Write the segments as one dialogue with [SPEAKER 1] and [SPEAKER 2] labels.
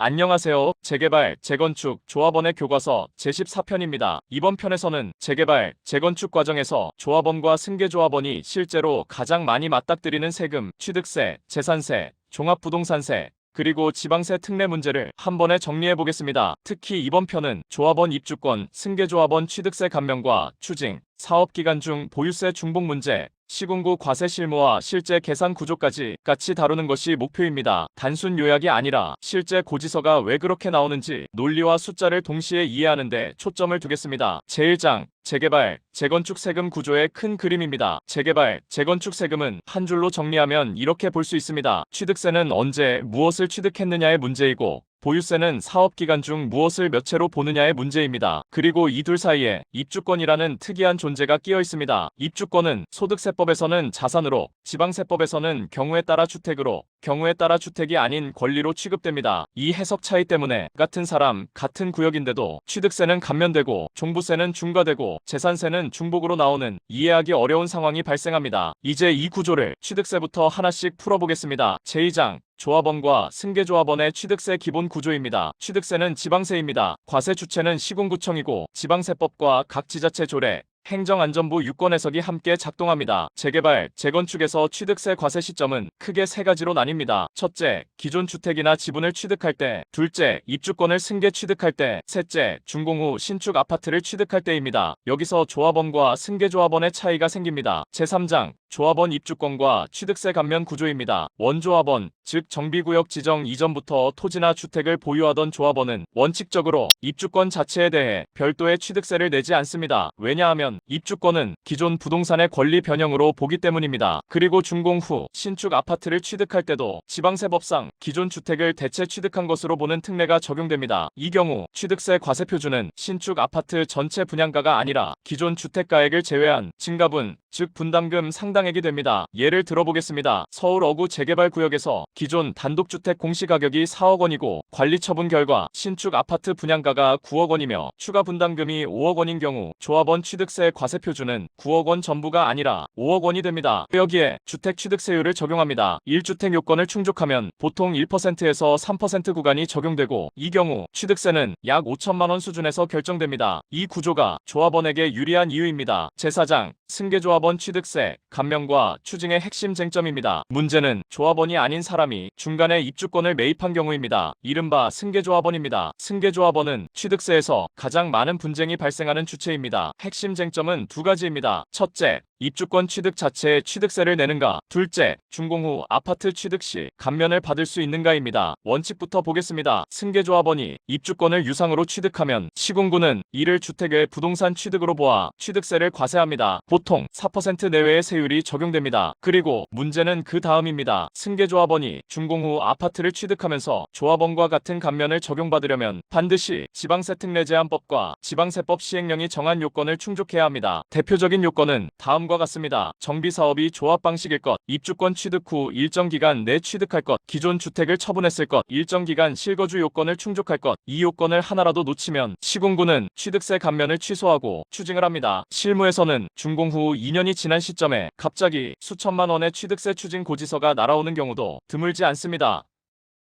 [SPEAKER 1] 안녕하세요. 재개발, 재건축, 조합원의 교과서 제14편입니다. 이번 편에서는 재개발, 재건축 과정에서 조합원과 승계조합원이 실제로 가장 많이 맞닥뜨리는 세금, 취득세, 재산세, 종합부동산세, 그리고 지방세 특례 문제를 한 번에 정리해 보겠습니다. 특히 이번 편은 조합원 입주권, 승계조합원 취득세 감면과 추징, 사업기간 중 보유세 중복 문제, 시군구 과세 실무와 실제 계산 구조까지 같이 다루는 것이 목표입니다. 단순 요약이 아니라 실제 고지서가 왜 그렇게 나오는지 논리와 숫자를 동시에 이해하는 데 초점을 두겠습니다. 제1장 재개발, 재건축 세금 구조의 큰 그림입니다. 재개발, 재건축 세금은 한 줄로 정리하면 이렇게 볼 수 있습니다. 취득세는 언제 무엇을 취득했느냐의 문제이고, 보유세는 사업기간 중 무엇을 몇 채로 보느냐의 문제입니다. 그리고 이 둘 사이에 입주권이라는 특이한 존재가 끼어 있습니다. 입주권은 소득세법에서는 자산으로, 지방세법에서는 경우에 따라 주택으로, 경우에 따라 주택이 아닌 권리로 취급됩니다. 이 해석 차이 때문에 같은 사람, 같은 구역인데도 취득세는 감면되고 종부세는 중과되고 재산세는 중복으로 나오는 이해하기 어려운 상황이 발생합니다. 이제 이 구조를 취득세부터 하나씩 풀어보겠습니다. 제2장 조합원과 승계조합원의 취득세 기본 구조입니다. 취득세는 지방세입니다. 과세 주체는 시군구청이고 지방세법과 각 지자체 조례, 행정안전부 유권 해석이 함께 작동합니다. 재개발, 재건축에서 취득세 과세 시점은 크게 세 가지로 나뉩니다. 첫째, 기존 주택이나 지분을 취득할 때. 둘째, 입주권을 승계 취득할 때. 셋째, 준공 후 신축 아파트를 취득할 때입니다. 여기서 조합원과 승계조합원의 차이가 생깁니다. 제3장 조합원 입주권과 취득세 감면 구조입니다. 원조합원, 즉 정비구역 지정 이전부터 토지나 주택을 보유하던 조합원은 원칙적으로 입주권 자체에 대해 별도의 취득세를 내지 않습니다. 왜냐하면 입주권은 기존 부동산의 권리 변형으로 보기 때문입니다. 그리고 준공 후 신축 아파트를 취득할 때도 지방세법상 기존 주택을 대체 취득한 것으로 보는 특례가 적용됩니다. 이 경우 취득세 과세 표준은 신축 아파트 전체 분양가가 아니라 기존 주택가액을 제외한 증가분, 즉 분담금 상당액이 됩니다. 예를 들어보겠습니다. 서울 어구 재개발 구역에서 기존 단독주택 공시가격이 4억 원이고 관리처분 결과 신축 아파트 분양가가 9억 원이며 추가 분담금이 5억 원인 경우 조합원 취득세 과세 표준은 9억 원 전부가 아니라 5억 원이 됩니다. 여기에 주택 취득세율을 적용합니다. 1주택 요건을 충족하면 보통 1%에서 3% 구간이 적용되고, 이 경우 취득세는 약 5천만 원 수준에서 결정됩니다. 이 구조가 조합원에게 유리한 이유입니다. 제4장 승계조합원 취득세 감면과 추징의 핵심 쟁점입니다. 문제는 조합원이 아닌 사람이 중간에 입주권을 매입한 경우입니다. 이른바 승계조합원입니다. 승계조합원은 취득세에서 가장 많은 분쟁이 발생하는 주체입니다. 핵심 쟁점은 두 가지입니다. 첫째, 입주권 취득 자체에 취득세를 내는가. 둘째, 준공 후 아파트 취득 시 감면을 받을 수 있는가입니다. 원칙부터 보겠습니다. 승계조합원이 입주권을 유상으로 취득하면 시군구는 이를 주택의 부동산 취득으로 보아 취득세를 과세합니다. 보통 4% 내외의 세율이 적용됩니다. 그리고 문제는 그 다음입니다. 승계조합원이 준공 후 아파트를 취득하면서 조합원과 같은 감면을 적용받으려면 반드시 지방세 특례 제한법과 지방세법 시행령이 정한 요건을 충족해야 합니다. 대표적인 요건은 다음과 같습니다. 정비사업이 조합 방식일 것, 입주권 취득 후 일정 기간 내 취득할 것, 기존 주택을 처분했을 것, 일정 기간 실거주 요건을 충족할 것. 이 요건을 하나라도 놓치면 시군구는 취득세 감면을 취소하고 추징을 합니다. 실무에서는 준공 후 2년이 지난 시점에 갑자기 수천만 원의 취득세 추징 고지서가 날아오는 경우도 드물지 않습니다.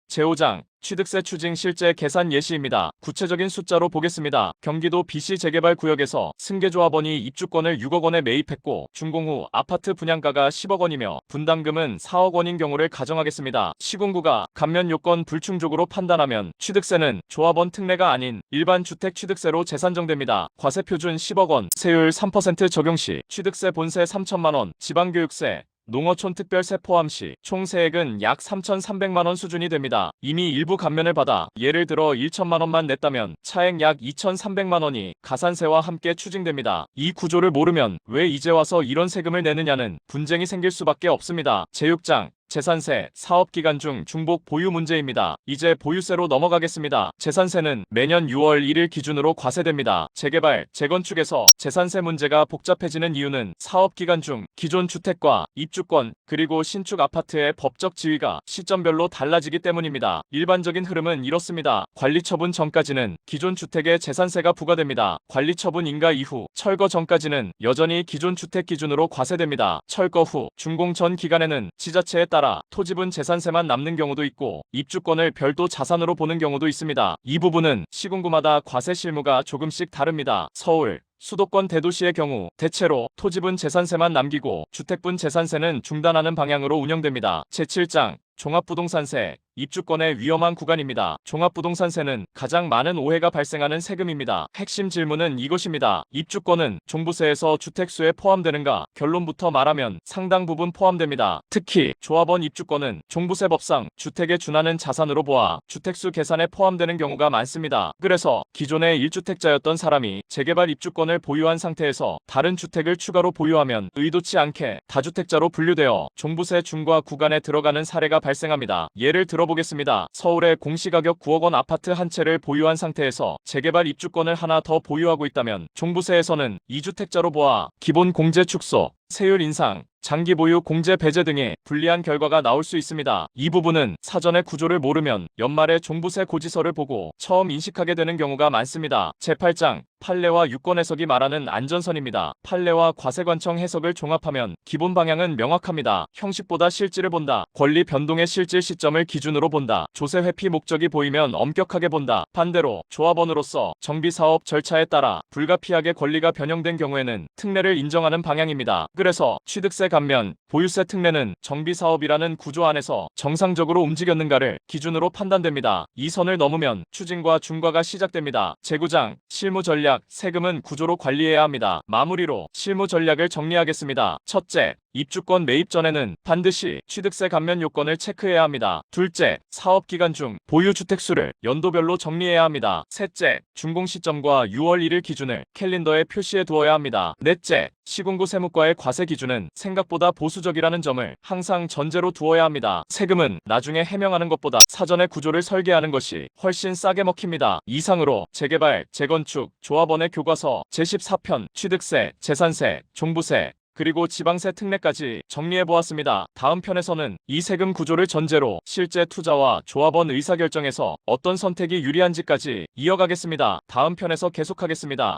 [SPEAKER 1] 제5장 취득세 추징 실제 계산 예시입니다. 구체적인 숫자로 보겠습니다. 경기도 BC 재개발 구역에서 승계조합원이 입주권을 6억 원에 매입했고 준공 후 아파트 분양가가 10억 원이며 분담금은 4억 원인 경우를 가정하겠습니다. 시군구가 감면 요건 불충족으로 판단하면 취득세는 조합원 특례가 아닌 일반 주택 취득세로 재산정됩니다. 과세 표준 10억 원, 세율 3% 적용 시 취득세 본세 3천만 원, 지방교육세, 농어촌 특별세 포함 시 총 세액은 약 3,300만 원 수준이 됩니다. 이미 일부 감면을 받아 예를 들어 1천만 원만 냈다면 차액 약 2,300만 원이 가산세와 함께 추징됩니다. 이 구조를 모르면 왜 이제 와서 이런 세금을 내느냐는 분쟁이 생길 수밖에 없습니다. 제6장 재산세, 사업기간 중 중복 보유 문제입니다. 이제 보유세로 넘어가겠습니다. 재산세는 매년 6월 1일 기준으로 과세됩니다. 재개발, 재건축에서 재산세 문제가 복잡해지는 이유는 사업기간 중 기존 주택과 입주권, 그리고 신축 아파트의 법적 지위가 시점별로 달라지기 때문입니다. 일반적인 흐름은 이렇습니다. 관리처분 전까지는 기존 주택에 재산세가 부과됩니다. 관리처분 인가 이후 철거 전까지는 여전히 기존 주택 기준으로 과세됩니다. 철거 후 준공 전 기간에는 지자체에 따라 따라 토지분 재산세만 남는 경우도 있고 입주권을 별도 자산으로 보는 경우도 있습니다. 이 부분은 시군구마다 과세 실무가 조금씩 다릅니다. 서울, 수도권 대도시의 경우 대체로 토지분 재산세만 남기고 주택분 재산세는 중단하는 방향으로 운영됩니다. 제7장 종합부동산세, 입주권의 위험한 구간입니다. 종합부동산세는 가장 많은 오해가 발생하는 세금입니다. 핵심 질문은 이것입니다. 입주권은 종부세에서 주택수에 포함되는가? 결론부터 말하면 상당 부분 포함됩니다. 특히 조합원 입주권은 종부세법상 주택에 준하는 자산으로 보아 주택수 계산에 포함되는 경우가 많습니다. 그래서 기존의 1주택자였던 사람이 재개발 입주권을 보유한 상태에서 다른 주택을 추가로 보유하면 의도치 않게 다주택자로 분류되어 종부세 중과 구간에 들어가는 사례가 발생합니다. 예를 들어보겠습니다. 서울의 공시가격 9억 원 아파트 한 채를 보유한 상태에서 재개발 입주권을 하나 더 보유하고 있다면 종부세에서는 2주택자로 보아 기본 공제 축소, 세율 인상, 장기 보유 공제 배제 등의 불리한 결과가 나올 수 있습니다. 이 부분은 사전의 구조를 모르면 연말에 종부세 고지서를 보고 처음 인식하게 되는 경우가 많습니다. 제8장 판례와 유권 해석이 말하는 안전선입니다. 판례와 과세관청 해석을 종합하면 기본 방향은 명확합니다. 형식보다 실질을 본다. 권리 변동의 실질 시점을 기준으로 본다. 조세 회피 목적이 보이면 엄격하게 본다. 반대로 조합원으로서 정비사업 절차에 따라 불가피하게 권리가 변형된 경우에는 특례를 인정하는 방향입니다. 그래서 취득세 감면, 보유세 특례는 정비사업이라는 구조 안에서 정상적으로 움직였는가를 기준으로 판단됩니다. 이 선을 넘으면 추징과 중과가 시작됩니다. 제9장 실무 전략, 세금은 구조로 관리해야 합니다. 마무리로 실무 전략을 정리하겠습니다. 첫째, 입주권 매입 전에는 반드시 취득세 감면 요건을 체크해야 합니다. 둘째, 사업기간 중 보유 주택수를 연도별로 정리해야 합니다. 셋째, 준공 시점과 6월 1일 기준을 캘린더에 표시해 두어야 합니다. 넷째, 시군구 세무과의 과세 기준은 생각보다 보수적이라는 점을 항상 전제로 두어야 합니다. 세금은 나중에 해명하는 것보다 사전에 구조를 설계하는 것이 훨씬 싸게 먹힙니다. 이상으로 재개발, 재건축, 조합원의 교과서 제14편 취득세, 재산세, 종부세, 그리고 지방세 특례까지 정리해보았습니다. 다음 편에서는 이 세금 구조를 전제로 실제 투자와 조합원 의사결정에서 어떤 선택이 유리한지까지 이어가겠습니다. 다음 편에서 계속하겠습니다.